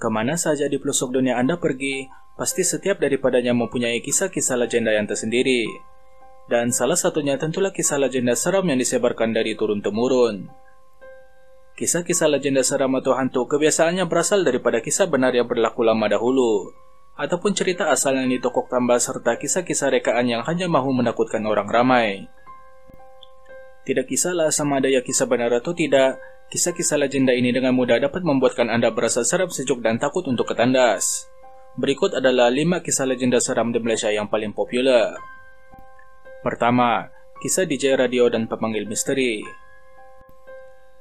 Kemana saja di pelosok dunia Anda pergi, pasti setiap daripadanya mempunyai kisah-kisah legenda yang tersendiri. Dan salah satunya tentulah kisah legenda seram yang disebarkan dari turun-temurun. Kisah-kisah legenda seram atau hantu kebiasaannya berasal daripada kisah benar yang berlaku lama dahulu, ataupun cerita asal yang ditokok tambah serta kisah-kisah rekaan yang hanya mahu menakutkan orang ramai. Tidak kisahlah sama ada ya kisah benar atau tidak, kisah-kisah legenda ini dengan mudah dapat membuatkan Anda berasa seram, sejuk, dan takut untuk ketandas. Berikut adalah 5 kisah legenda seram di Malaysia yang paling populer. Pertama, kisah DJ radio dan pemanggil misteri.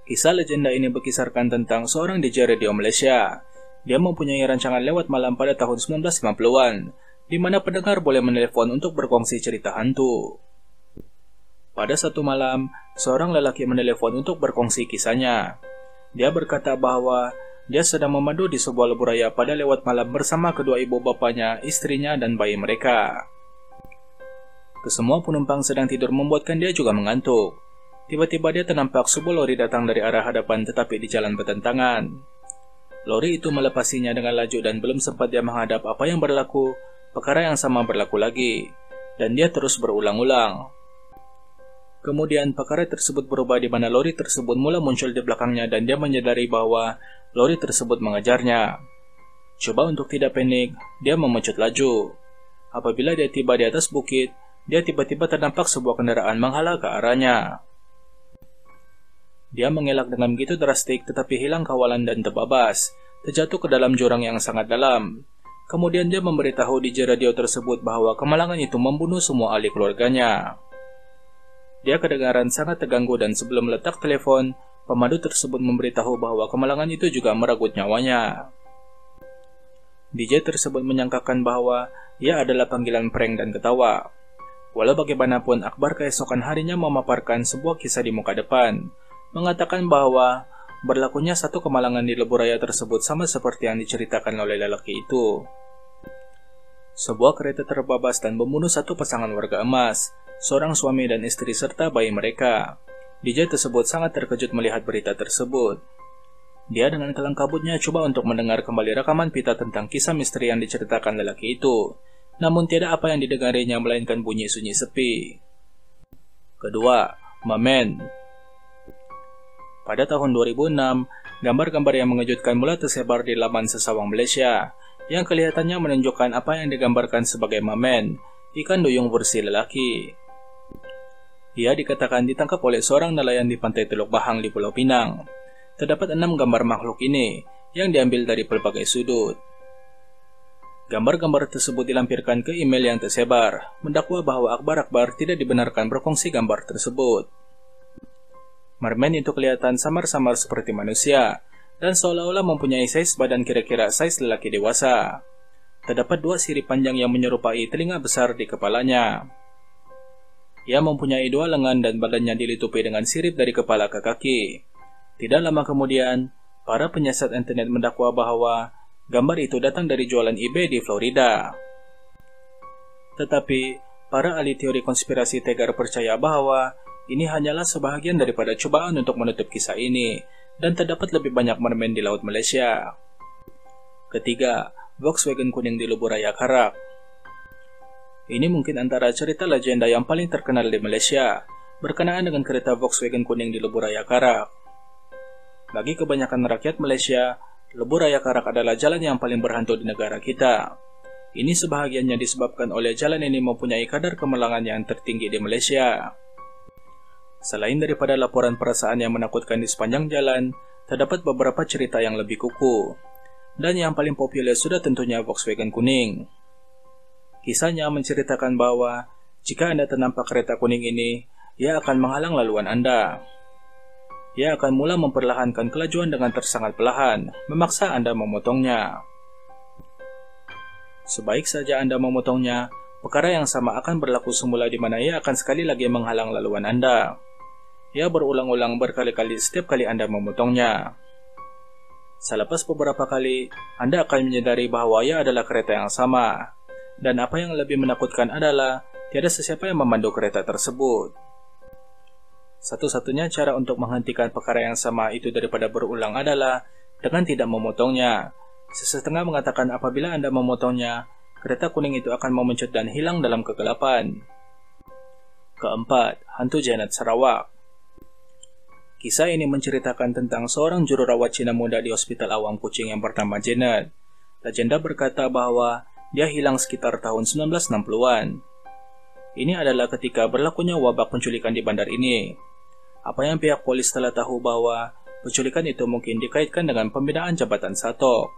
Kisah legenda ini berkisarkan tentang seorang DJ radio Malaysia. Dia mempunyai rancangan lewat malam pada tahun 1950-an, di mana pendengar boleh menelepon untuk berkongsi cerita hantu. Pada satu malam, seorang lelaki menelepon untuk berkongsi kisahnya. Dia berkata bahwa dia sedang memandu di sebuah lebuh raya pada lewat malam bersama kedua ibu bapanya, istrinya, dan bayi mereka. Kesemua penumpang sedang tidur membuatkan dia juga mengantuk. Tiba-tiba dia ternampak sebuah lori datang dari arah hadapan tetapi di jalan bertentangan. Lori itu melepasinya dengan laju dan belum sempat dia menghadap apa yang berlaku, perkara yang sama berlaku lagi, dan dia terus berulang-ulang. Kemudian perkara tersebut berubah di mana lori tersebut mula muncul di belakangnya dan dia menyadari bahwa lori tersebut mengejarnya. Coba untuk tidak panik, dia memecut laju. Apabila dia tiba di atas bukit, dia tiba-tiba ternampak sebuah kendaraan menghala ke arahnya. Dia mengelak dengan begitu drastik tetapi hilang kawalan dan terbabas, terjatuh ke dalam jurang yang sangat dalam. Kemudian dia memberitahu DJ radio tersebut bahwa kemalangan itu membunuh semua ahli keluarganya. Dia kedengaran sangat terganggu dan sebelum meletak telepon, pemandu tersebut memberitahu bahwa kemalangan itu juga merenggut nyawanya. DJ tersebut menyangkakan bahwa ia adalah panggilan prank dan ketawa. Walau bagaimanapun, Akbar keesokan harinya memaparkan sebuah kisah di muka depan, mengatakan bahwa berlakunya satu kemalangan di lebuh raya tersebut sama seperti yang diceritakan oleh lelaki itu. Sebuah kereta terbabas dan membunuh satu pasangan warga emas, seorang suami dan istri serta bayi mereka. DJ tersebut sangat terkejut melihat berita tersebut. Dia dengan kelang kabutnya coba untuk mendengar kembali rekaman pita tentang kisah misteri yang diceritakan lelaki itu, namun tidak apa yang didengarinya melainkan bunyi sunyi sepi. Kedua, Mamen. Pada tahun 2006, gambar-gambar yang mengejutkan mulai tersebar di laman sesawang Malaysia, yang kelihatannya menunjukkan apa yang digambarkan sebagai Mamen, ikan duyung versi lelaki. Ia dikatakan ditangkap oleh seorang nelayan di pantai Teluk Bahang di Pulau Pinang. Terdapat 6 gambar makhluk ini yang diambil dari pelbagai sudut. Gambar-gambar tersebut dilampirkan ke email yang tersebar, mendakwa bahwa Akbar tidak dibenarkan berkongsi gambar tersebut. Mermen itu kelihatan samar-samar seperti manusia, dan seolah-olah mempunyai saiz badan kira-kira saiz lelaki dewasa. Terdapat 2 sirip panjang yang menyerupai telinga besar di kepalanya. Ia mempunyai 2 lengan dan badannya dilitupi dengan sirip dari kepala ke kaki. Tidak lama kemudian, para penyiasat internet mendakwa bahwa gambar itu datang dari jualan eBay di Florida. Tetapi, para ahli teori konspirasi tegar percaya bahwa ini hanyalah sebahagian daripada cobaan untuk menutup kisah ini, dan terdapat lebih banyak mermen di Laut Malaysia. Ketiga, Volkswagen kuning di Lebuh Raya Karak. Ini mungkin antara cerita legenda yang paling terkenal di Malaysia, berkenaan dengan kereta Volkswagen kuning di Lebuh Raya Karak. Bagi kebanyakan rakyat Malaysia, Lebuh Raya Karak adalah jalan yang paling berhantu di negara kita. Ini sebahagiannya disebabkan oleh jalan ini mempunyai kadar kemalangan yang tertinggi di Malaysia. Selain daripada laporan perasaan yang menakutkan di sepanjang jalan, terdapat beberapa cerita yang lebih kukuh. Dan yang paling populer sudah tentunya Volkswagen kuning. Kisahnya menceritakan bahwa jika Anda ternampak kereta kuning ini, ia akan menghalang laluan Anda. Ia akan mula memperlahankan kelajuan dengan tersangat perlahan, memaksa Anda memotongnya. Sebaik saja Anda memotongnya, perkara yang sama akan berlaku semula di mana ia akan sekali lagi menghalang laluan Anda. Ia berulang-ulang berkali-kali setiap kali Anda memotongnya. Selepas beberapa kali, Anda akan menyadari bahwa ia adalah kereta yang sama. Dan apa yang lebih menakutkan adalah tiada sesiapa yang memandu kereta tersebut. Satu-satunya cara untuk menghentikan perkara yang sama itu daripada berulang adalah dengan tidak memotongnya. Sesetengah mengatakan apabila Anda memotongnya, kereta kuning itu akan memuncrat dan hilang dalam kegelapan. Keempat, hantu Janet Sarawak. Kisah ini menceritakan tentang seorang juru rawat Cina muda di hospital awam kucing yang bernama Janet. Legenda berkata bahwa dia hilang sekitar tahun 1960-an. Ini adalah ketika berlakunya wabak penculikan di bandar ini. Apa yang pihak polis telah tahu bahwa penculikan itu mungkin dikaitkan dengan pembinaan jabatan Satok.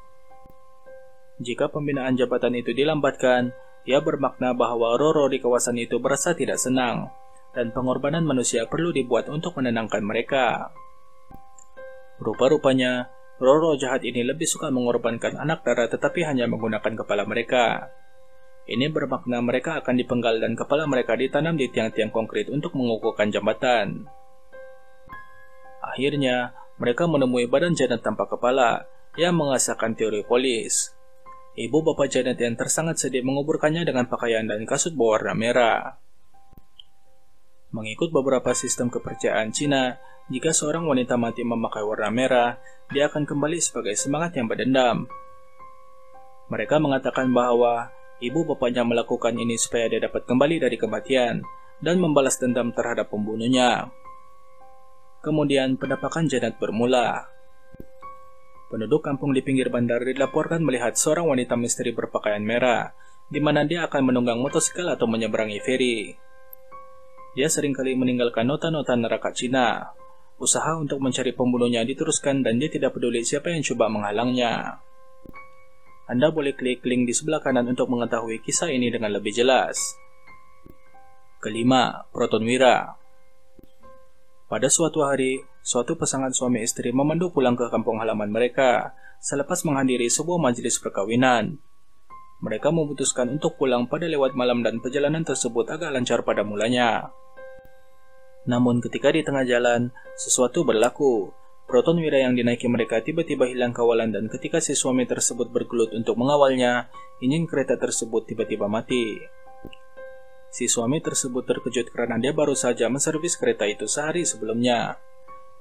Jika pembinaan jabatan itu dilambatkan, ia bermakna bahwa Roro di kawasan itu merasa tidak senang, dan pengorbanan manusia perlu dibuat untuk menenangkan mereka. Rupa-rupanya, Roro jahat ini lebih suka mengorbankan anak darah tetapi hanya menggunakan kepala mereka. Ini bermakna mereka akan dipenggal dan kepala mereka ditanam di tiang-tiang konkret untuk mengukuhkan jambatan. Akhirnya, mereka menemui badan Janet tanpa kepala yang mengesahkan teori polis. Ibu bapak Janet yang tersangat sedih menguburkannya dengan pakaian dan kasut berwarna merah. Mengikut beberapa sistem kepercayaan Cina, jika seorang wanita mati memakai warna merah, dia akan kembali sebagai semangat yang berdendam. Mereka mengatakan bahwa ibu bapaknya melakukan ini supaya dia dapat kembali dari kematian dan membalas dendam terhadap pembunuhnya. Kemudian penampakan Janet bermula. Penduduk kampung di pinggir bandar dilaporkan melihat seorang wanita misteri berpakaian merah, di mana dia akan menunggang motosikal atau menyeberangi feri. Dia seringkali meninggalkan nota-nota neraka Cina. Usaha untuk mencari pembunuhnya diteruskan dan dia tidak peduli siapa yang coba menghalangnya. Anda boleh klik link di sebelah kanan untuk mengetahui kisah ini dengan lebih jelas. Kelima, Protonwira. Pada suatu hari, suatu pasangan suami istri memandu pulang ke kampung halaman mereka selepas menghadiri sebuah majelis perkawinan. Mereka memutuskan untuk pulang pada lewat malam dan perjalanan tersebut agak lancar pada mulanya. Namun ketika di tengah jalan, sesuatu berlaku. Protonwira yang dinaiki mereka tiba-tiba hilang kawalan dan ketika si suami tersebut bergelut untuk mengawalnya, injin kereta tersebut tiba-tiba mati. Si suami tersebut terkejut karena dia baru saja menservis kereta itu sehari sebelumnya.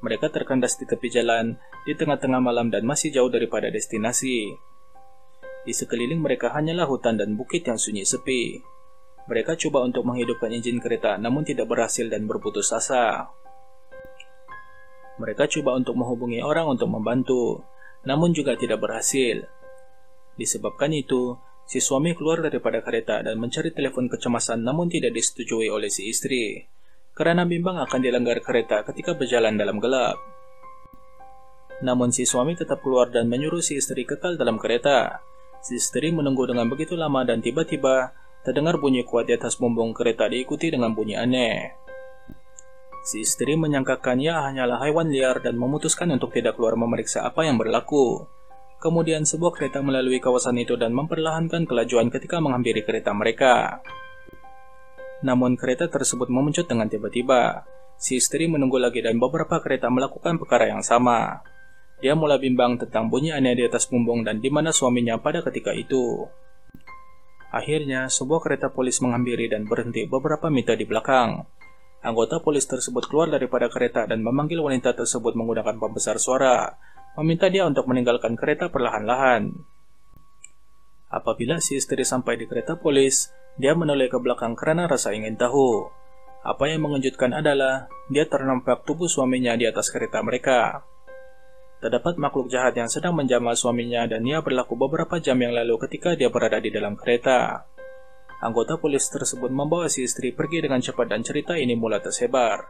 Mereka terkandas di tepi jalan, di tengah-tengah malam dan masih jauh daripada destinasi. Di sekeliling mereka hanyalah hutan dan bukit yang sunyi sepi. Mereka coba untuk menghidupkan injin kereta namun tidak berhasil dan berputus asa. Mereka coba untuk menghubungi orang untuk membantu, namun juga tidak berhasil. Disebabkan itu, si suami keluar daripada kereta dan mencari telepon kecemasan namun tidak disetujui oleh si istri, karena bimbang akan dilanggar kereta ketika berjalan dalam gelap. Namun si suami tetap keluar dan menyuruh si istri kekal dalam kereta. Si istri menunggu dengan begitu lama dan tiba-tiba terdengar bunyi kuat di atas bumbung kereta diikuti dengan bunyi aneh. Si istri menyangkakan ia hanyalah hewan liar dan memutuskan untuk tidak keluar memeriksa apa yang berlaku. Kemudian sebuah kereta melalui kawasan itu dan memperlahankan kelajuan ketika menghampiri kereta mereka. Namun kereta tersebut memuncrat dengan tiba-tiba. Si istri menunggu lagi dan beberapa kereta melakukan perkara yang sama. Dia mulai bimbang tentang bunyi aneh di atas bumbung dan di mana suaminya pada ketika itu. Akhirnya, sebuah kereta polis menghampiri dan berhenti beberapa meter di belakang. Anggota polis tersebut keluar daripada kereta dan memanggil wanita tersebut menggunakan pembesar suara, meminta dia untuk meninggalkan kereta perlahan-lahan. Apabila si istri sampai di kereta polis, dia menoleh ke belakang karena rasa ingin tahu. Apa yang mengejutkan adalah, dia ternampak tubuh suaminya di atas kereta mereka. Terdapat makhluk jahat yang sedang menjamah suaminya dan ia berlaku beberapa jam yang lalu ketika dia berada di dalam kereta. Anggota polis tersebut membawa si istri pergi dengan cepat dan cerita ini mulai tersebar.